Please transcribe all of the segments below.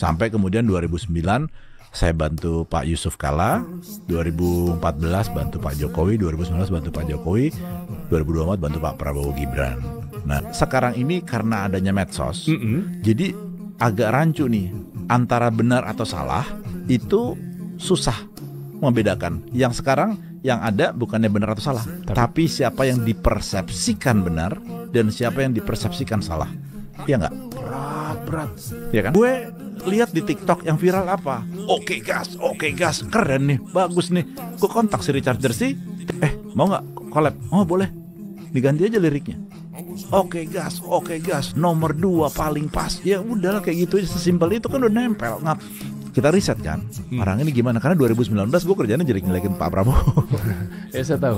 Sampai kemudian 2009 saya bantu Pak Yusuf Kalla, 2014 bantu Pak Jokowi, 2019 bantu Pak Jokowi, 2024 bantu Pak Prabowo Gibran. Nah, sekarang ini karena adanya medsos, jadi agak rancu nih antara benar atau salah itu susah membedakan. Yang sekarang yang ada bukannya benar atau salah, tapi siapa yang dipersepsikan benar dan siapa yang dipersepsikan salah. Iya nggak? Berat. Ya kan? Gue lihat di TikTok yang viral apa? Oke gas, keren nih, bagus nih. Gue kontak si Richard Jersey, mau nggak collab? Oh boleh, diganti aja liriknya. Oke gas, nomor 2 paling pas. Ya udahlah kayak gitu aja, sesimpel itu kan udah nempel. Kita riset kan, orang ini gimana? Karena 2019 gue kerjanya jelek-jelekin Pak Prabowo. Ya saya tahu.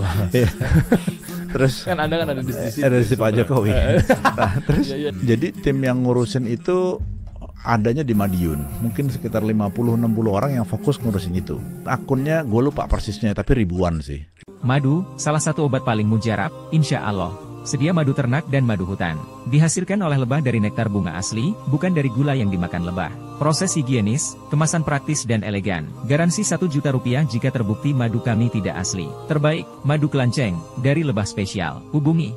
Terus kan Anda kan ada di sisi Pak Jokowi. Nah, terus jadi tim yang ngurusin itu adanya di Madiun. Mungkin sekitar 50-60 orang yang fokus ngurusin itu. Akunnya gue lupa persisnya, tapi ribuan sih. Madu, salah satu obat paling mujarab, insya Allah. Sedia madu ternak dan madu hutan. Dihasilkan oleh lebah dari nektar bunga asli, bukan dari gula yang dimakan lebah. Proses higienis, kemasan praktis dan elegan. Garansi 1 juta rupiah jika terbukti madu kami tidak asli. Terbaik, madu kelanceng, dari lebah spesial. Hubungi.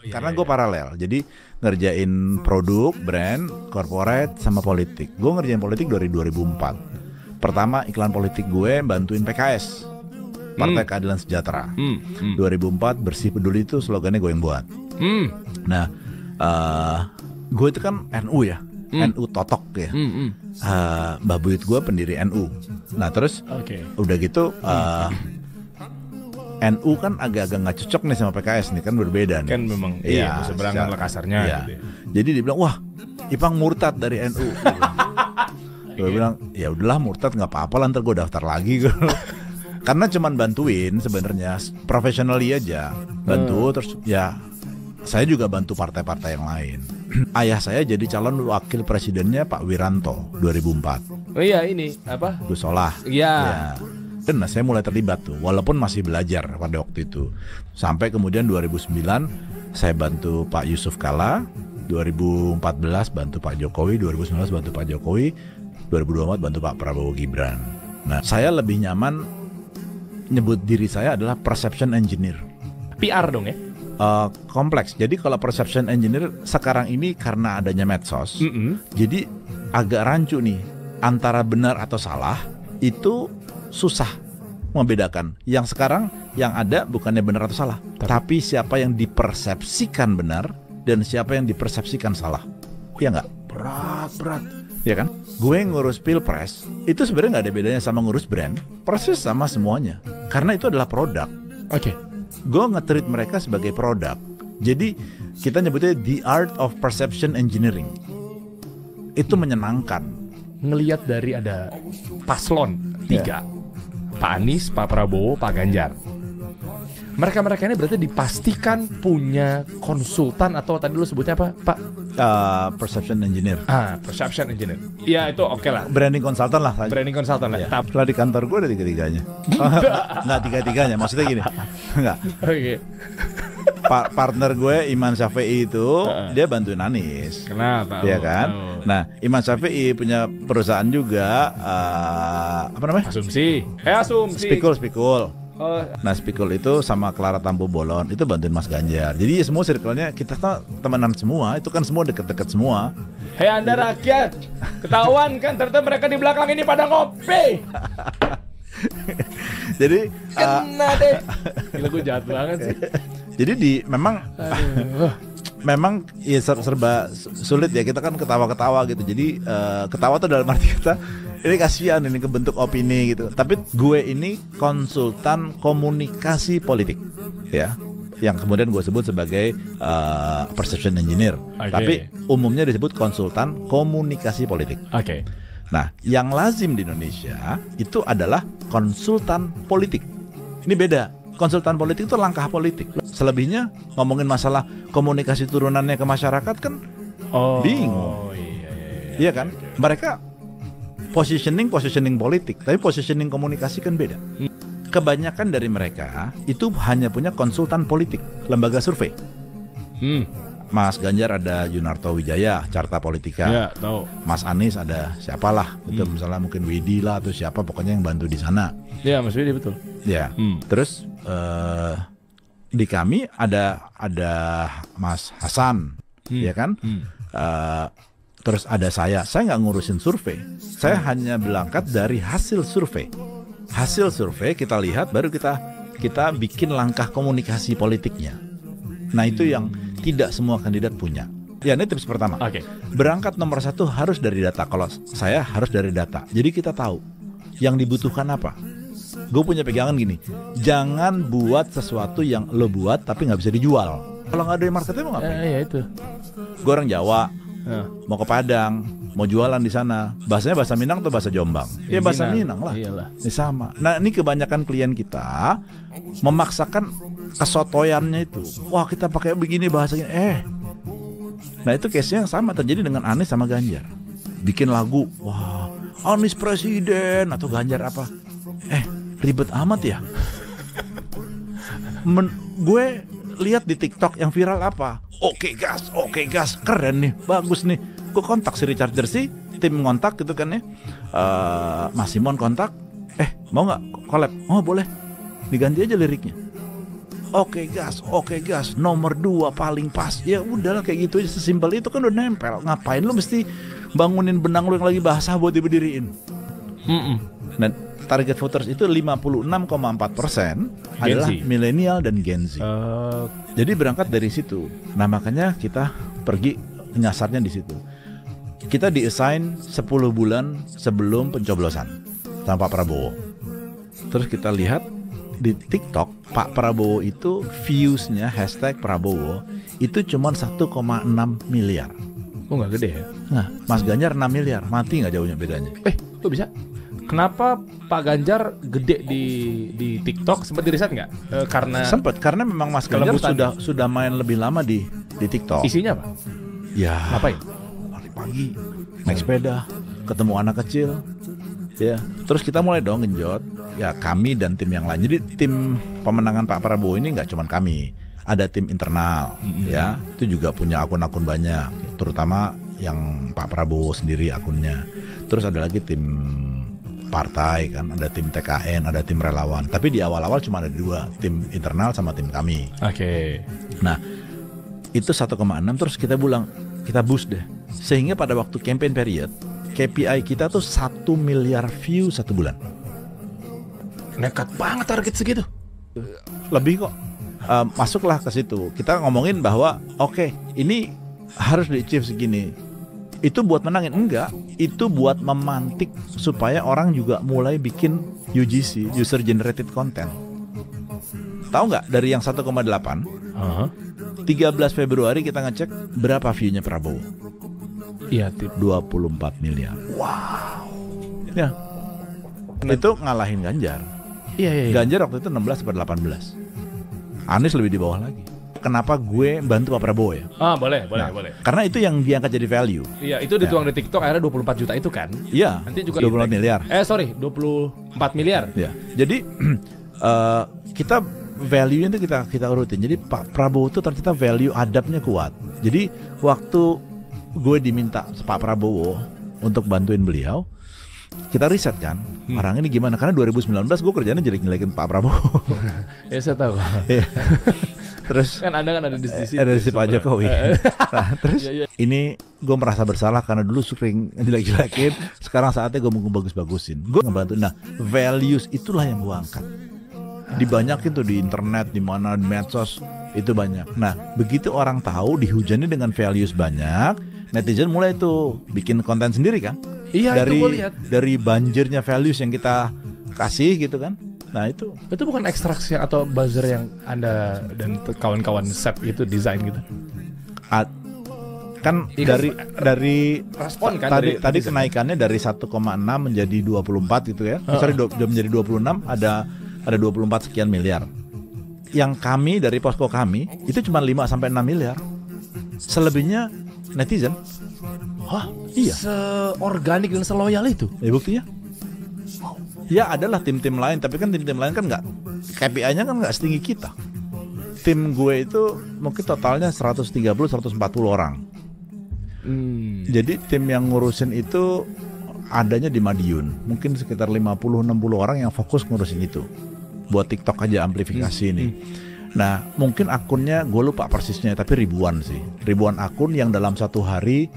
Karena gue paralel, jadi ngerjain produk, brand, corporate, sama politik. Gue ngerjain politik dari 2004. Pertama iklan politik gue bantuin PKS. Partai Keadilan Sejahtera. 2004 bersih peduli itu slogannya gue yang buat. Nah, gue itu kan NU ya, NU totok ya. Mbah Buyut gue pendiri NU. Nah terus, udah gitu NU kan agak-agak nggak cocok nih sama PKS nih, kan berbeda nih. Kan memang iya seberangan lah kasarnya. Iya. Gitu ya. Jadi dia bilang, wah Ipang murtad dari NU. Gue bilang, ya udahlah murtad nggak apa-apa lah, ntar gue daftar lagi. Karena cuman bantuin sebenarnya, professionally aja bantu. Terus ya saya juga bantu partai-partai yang lain. Ayah saya jadi calon wakil presidennya Pak Wiranto 2004. Oh iya, ini apa? Gus Solah. Iya. Dan saya mulai terlibat tuh, walaupun masih belajar pada waktu itu. Sampai kemudian 2009 saya bantu Pak Yusuf Kalla, 2014 bantu Pak Jokowi, 2019 bantu Pak Jokowi, 2024 bantu Pak Prabowo Gibran. Nah, saya lebih nyaman nyebut diri saya adalah perception engineer. PR dong ya? Kompleks. Jadi kalau perception engineer sekarang ini karena adanya medsos, jadi agak rancu nih antara benar atau salah itu susah membedakan. Yang sekarang yang ada bukannya benar atau salah, tapi siapa yang dipersepsikan benar dan siapa yang dipersepsikan salah. Ya nggak? Berat. Ya kan? Gue ngurus pilpres itu sebenarnya nggak ada bedanya sama ngurus brand, proses sama semuanya. Karena itu adalah produk. Gue nge-treat mereka sebagai produk. Jadi kita nyebutnya the art of perception engineering. Itu menyenangkan. Ngelihat dari ada paslon 3, Pak Anies, Pak Prabowo, Pak Ganjar. Mereka-mereka ini berarti dipastikan punya konsultan atau tadi lu sebutnya apa, Pak? Perception engineer. Perception engineer. Ya itu oke lah. Branding consultant lah. Branding consultant lah. Setelah di kantor gue ada tiga-tiganya. Nggak tiga-tiganya, maksudnya gini. Nggak. Partner gue Iman Syafi'i itu dia bantuin Anies. Kenapa? Iya kan? Nah, Iman Syafi'i punya perusahaan juga apa namanya? Asumsi. Spikul. Nah Spikul itu sama Clara Tampu Bolon itu bantuin Mas Ganjar. Jadi ya semua circle-nya kita tuh temenan semua. Itu kan semua deket-deket semua. Hei Anda rakyat, ketahuan kan ternyata mereka di belakang ini pada ngopi. Jadi kena deh. Gila gue jahat banget sih. Jadi memang ya serba sulit ya, kita kan ketawa-ketawa gitu. Jadi ketawa tuh dalam arti kita ini kasihan ini kebentuk opini gitu. Tapi gue ini konsultan komunikasi politik ya, yang kemudian gue sebut sebagai perception engineer. Tapi umumnya disebut konsultan komunikasi politik. Nah, yang lazim di Indonesia itu adalah konsultan politik. Ini beda. Konsultan politik itu langkah politik. Selebihnya ngomongin masalah komunikasi turunannya ke masyarakat kan bingung. Iya kan? Mereka positioning politik, tapi positioning komunikasi kan beda. Kebanyakan dari mereka itu hanya punya konsultan politik, lembaga survei. Mas Ganjar ada Yunarto Wijaya, Carta Politika. Ya, tahu. Mas Anies ada siapalah, itu misalnya mungkin Widi lah atau siapa, pokoknya yang bantu di sana. Ya, Mas Widi betul. Ya, terus di kami ada Mas Hasan, ya kan? Terus ada saya nggak ngurusin survei, saya hanya berangkat dari hasil survei. Hasil survei kita lihat, baru kita bikin langkah komunikasi politiknya. Nah itu yang tidak semua kandidat punya. Ya ini tips pertama. Oke. Berangkat nomor 1 harus dari data. Kalau saya harus dari data. Jadi kita tahu yang dibutuhkan apa. Gue punya pegangan gini, jangan buat sesuatu yang lo buat tapi nggak bisa dijual. Kalau nggak ada marketnya mau ngapain? Ya itu. Gue orang Jawa, mau ke Padang, mau jualan di sana. Bahasanya bahasa Minang atau bahasa Jombang? Ya bahasa Minang lah. Iyalah. Ini sama. Nah ini kebanyakan klien kita memaksakan kesotoyannya itu. Wah kita pakai begini bahasanya. Nah itu case-nya yang sama terjadi dengan Anies sama Ganjar. Bikin lagu, wah Anies presiden atau Ganjar apa? Ribet amat ya. Gue lihat di TikTok yang viral apa? Oke gas, keren nih, bagus nih. Gue kontak si Richard Jersey, tim ngontak gitu kan ya. Mas Simon kontak, mau nggak collab? Oh boleh, diganti aja liriknya. Oke gas, nomor 2 paling pas. Ya udahlah kayak gitu aja, sesimpel itu kan udah nempel. Ngapain lu mesti bangunin benang lu yang lagi basah buat diberdiriin? Dan target voters itu 56,4% adalah milenial dan Gen Z. Jadi berangkat dari situ. Nah makanya kita pergi nyasarnya di situ. Kita di-assign 10 bulan sebelum pencoblosan sama Pak Prabowo. Terus kita lihat di TikTok Pak Prabowo itu viewsnya hashtag Prabowo itu cuma 1,6 miliar. Oh nggak gede ya? Nah Mas Ganjar 6 miliar, mati nggak jauhnya bedanya? Kok bisa? Kenapa Pak Ganjar gede di TikTok? Sempat diriset nggak? Karena memang Mas Ganjar sudah main lebih lama di TikTok. Isinya apa? Ya. Ngapain? Pagi naik sepeda, ketemu anak kecil, ya. Terus kita mulai dong genjot. Ya kami dan tim yang lain. Jadi tim pemenangan Pak Prabowo ini nggak cuma kami, ada tim internal, ya. Itu juga punya akun-akun banyak, terutama yang Pak Prabowo sendiri akunnya. Terus ada lagi tim partai kan, ada tim TKN, ada tim relawan. Tapi di awal-awal cuma ada 2, tim internal sama tim kami. Oke. Nah itu 1,6 terus kita boost deh. Sehingga pada waktu campaign period KPI kita tuh 1 miliar view 1 bulan. Nekat banget target segitu. Lebih kok. Masuklah ke situ. Kita ngomongin bahwa oke, ini harus di-achieve segini. Itu buat menangin? Enggak. Itu buat memantik supaya orang juga mulai bikin UGC, User Generated Content. Tahu nggak dari yang 1,8 13 Februari kita ngecek berapa view-nya Prabowo? Iya, 24 miliar. Wow. Ya. Itu ngalahin Ganjar. Iya. Ganjar waktu itu 16 sampai 18. Anies lebih di bawah lagi. Kenapa gue bantu Pak Prabowo ya? Boleh. Karena itu yang diangkat jadi value. Iya, itu dituang di TikTok akhirnya 24 juta itu kan? Iya. Nanti juga 24 miliar. 24 miliar. Ya. Jadi kita value-nya itu kita urutin. Jadi Pak Prabowo itu ternyata value adabnya kuat. Jadi waktu gue diminta Pak Prabowo untuk bantuin beliau, kita riset kan orang ini gimana, karena 2019 gue kerjanya jelek-jelekin Pak Prabowo. Ya saya tahu. Terus kan Anda kan ada di sisi Pak Jokowi. Nah, terus ini gue merasa bersalah karena dulu sering jelek-jelekin, sekarang saatnya gue mau bagus-bagusin. Gue ngebantu. Nah values itulah yang gue angkat. Dibanyakin tuh di internet, di mana di medsos itu banyak. Nah begitu orang tahu dihujani dengan values banyak, netizen mulai tuh bikin konten sendiri kan. Iya, itu gue lihat. Dari banjirnya values yang kita kasih gitu kan. Nah itu bukan ekstraksi atau buzzer yang Anda dan kawan-kawan set itu desain gitu. Kan dari respon kan tadi kenaikannya dari 1,6 menjadi 24 gitu ya. Menjadi 26, ada 24 sekian miliar. Yang kami dari posko kami itu cuma 5 sampai 6 miliar. Selebihnya netizen. Hah? Iya. Seorganik dan seloyal itu. Ya buktinya. Ya adalah tim-tim lain, tapi kan tim-tim lain kan nggak, KPI-nya kan nggak setinggi kita. tim gue itu mungkin totalnya 130-140 orang. Jadi tim yang ngurusin itu adanya di Madiun, mungkin sekitar 50-60 orang yang fokus ngurusin itu. Buat TikTok aja amplifikasi ini. Nah, mungkin akunnya gue lupa persisnya, tapi ribuan sih. Ribuan akun yang dalam satu hari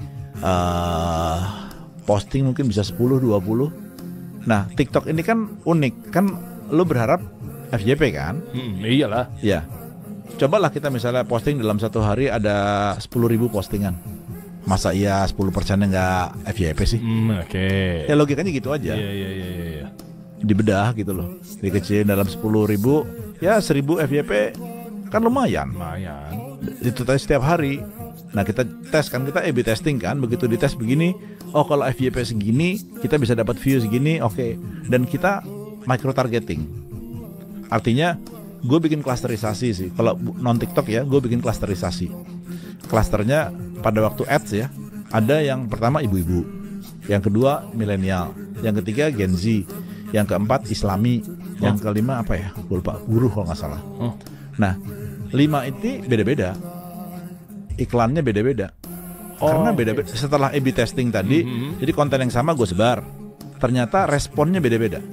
posting mungkin bisa 10-20. Nah, TikTok ini kan unik, kan lo berharap FYP kan? Iyalah. Ya. Cobalah kita misalnya posting dalam satu hari ada 10.000 postingan. Masa iya 10%-nya nggak FYP sih? Oke. Ya logikanya gitu aja. Iya. Dibedah gitu loh. Dikecilin dalam 10.000, ya 1.000 FYP kan lumayan. Itu tadi setiap hari. Nah kita tes kan, kita A/B testing kan. Begitu dites begini, oh kalau FYP segini kita bisa dapat view segini, oke. Dan kita micro targeting. Artinya gue bikin klasterisasi sih. Kalau non TikTok ya, gue bikin klasterisasi. Klasternya pada waktu ads ya, ada yang pertama ibu-ibu, yang kedua milenial, yang ketiga Gen Z, yang keempat Islami, yang kelima apa ya? Gue lupa, buruh kalau nggak salah. Nah, 5 itu beda-beda. Iklannya beda-beda. Karena beda-beda. Setelah A/B testing tadi, jadi konten yang sama gue sebar. Ternyata responnya beda-beda.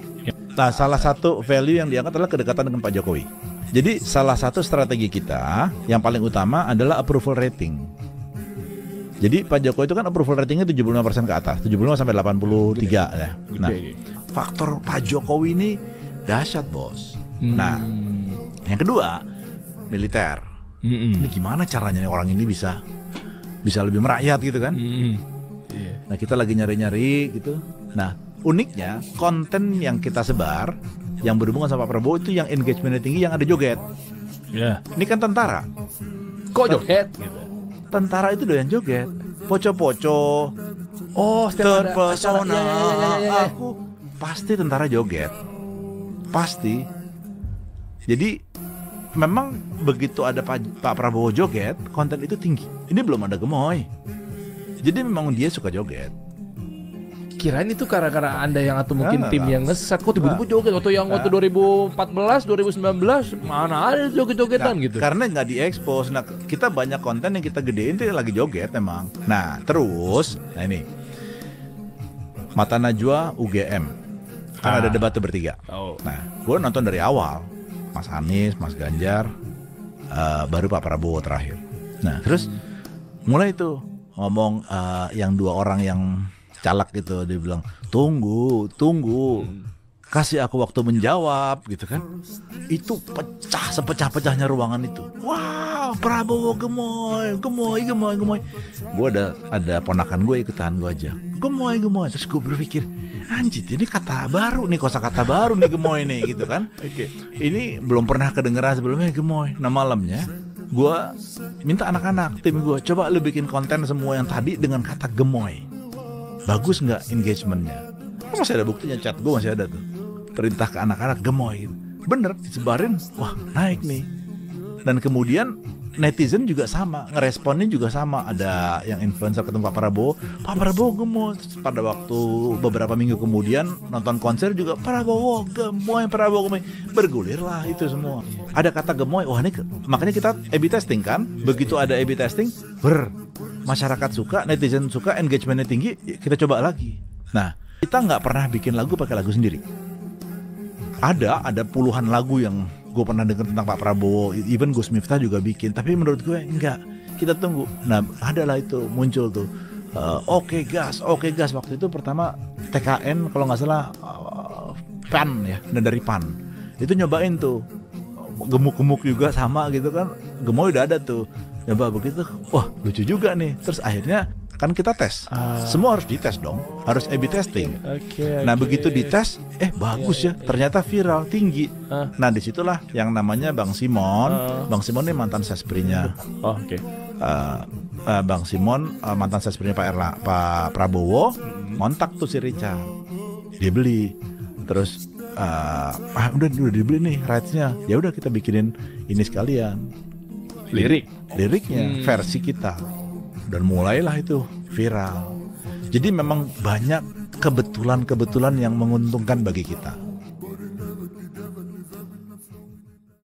Nah, salah satu value yang diangkat adalah kedekatan dengan Pak Jokowi. Jadi salah satu strategi kita yang paling utama adalah approval rating. Jadi Pak Jokowi itu kan approval ratingnya 75% ke atas, 75 sampai 83 ya. Nah, faktor Pak Jokowi ini dahsyat, Bos. Nah, yang kedua, militer. Ini gimana caranya orang ini bisa lebih merakyat gitu kan? Nah, kita lagi nyari-nyari gitu. Nah, uniknya konten yang kita sebar yang berhubungan sama Pak Prabowo itu yang engagementnya tinggi, yang ada joget. Ini kan tentara. Kok joget? Gitu. Tentara itu doyan joget. Poco-poco. Setiap terpesona. Ya. Aku pasti tentara joget. Pasti. Jadi memang begitu ada Pak Prabowo joget, konten itu tinggi. Ini belum ada gemoy. Jadi memang dia suka joget. Kirain itu gara-gara Anda yang atau mungkin tim yang ngeset, kok tiba-tiba joget atau yang waktu 2014, 2019 mana ada joget-jogetan gitu. Karena nggak diekspos. Nah, kita banyak konten yang kita gedein itu lagi joget emang. Nah, terus ini Mata Najwa UGM kan ada debat bertiga. Nah, gue nonton dari awal, Mas Anies, Mas Ganjar, baru Pak Prabowo terakhir. Nah, terus mulai tuh ngomong yang dua orang yang calak gitu, dia bilang tunggu, kasih aku waktu menjawab gitu kan. Itu pecah sepecah-pecahnya ruangan itu. Wow, Prabowo gemoy. Gue ada ponakan gue ikutan, gue aja gemoy. Terus gue berpikir, anjir ini kata baru nih, kosakata baru nih gemoy nih gitu kan. Ini belum pernah kedengeran sebelumnya gemoy. Nah, malamnya gue minta anak-anak tim gue, coba lu bikin konten semua yang tadi dengan kata gemoy. Bagus nggak engagementnya? Masih ada buktinya, chat gue masih ada tuh. Perintah ke anak-anak gemoy. Bener, disebarin, wah naik nih. Dan kemudian netizen juga sama, ngeresponnya juga sama. Ada yang influencer ketemu Pak Prabowo gemoy. Terus pada waktu beberapa minggu kemudian nonton konser juga Prabowo gemoy. Bergulirlah itu semua. Ada kata gemoy, wah ini makanya kita A/B testing kan. Begitu ada A/B testing, masyarakat suka, netizen suka, engagementnya tinggi, kita coba lagi. Nah, kita nggak pernah bikin lagu pakai lagu sendiri. Ada puluhan lagu yang gue pernah dengar tentang Pak Prabowo, even Gus Miftah juga bikin, tapi menurut gue enggak. Kita tunggu. Nah, adalah itu muncul tuh. Oke gas. Waktu itu pertama TKN kalau nggak salah PAN ya, dan dari PAN itu nyobain tuh. Gemuk-gemuk juga sama gitu kan. Gemoy udah ada tuh. Nyoba begitu, wah lucu juga nih. Terus akhirnya kan kita tes. Semua harus dites dong, harus A/B testing. Nah begitu dites, bagus ya, ternyata viral tinggi. Nah disitulah yang namanya Bang Simon. Bang Simon ini mantan sesprinya. Bang Simon mantan sesprinya Pak Prabowo. Kontak tuh si Richard, dia beli. Terus udah dibeli nih rights-nya. Ya udah kita bikinin ini sekalian. Liriknya versi kita, dan mulailah itu viral. Jadi memang banyak kebetulan yang menguntungkan bagi kita.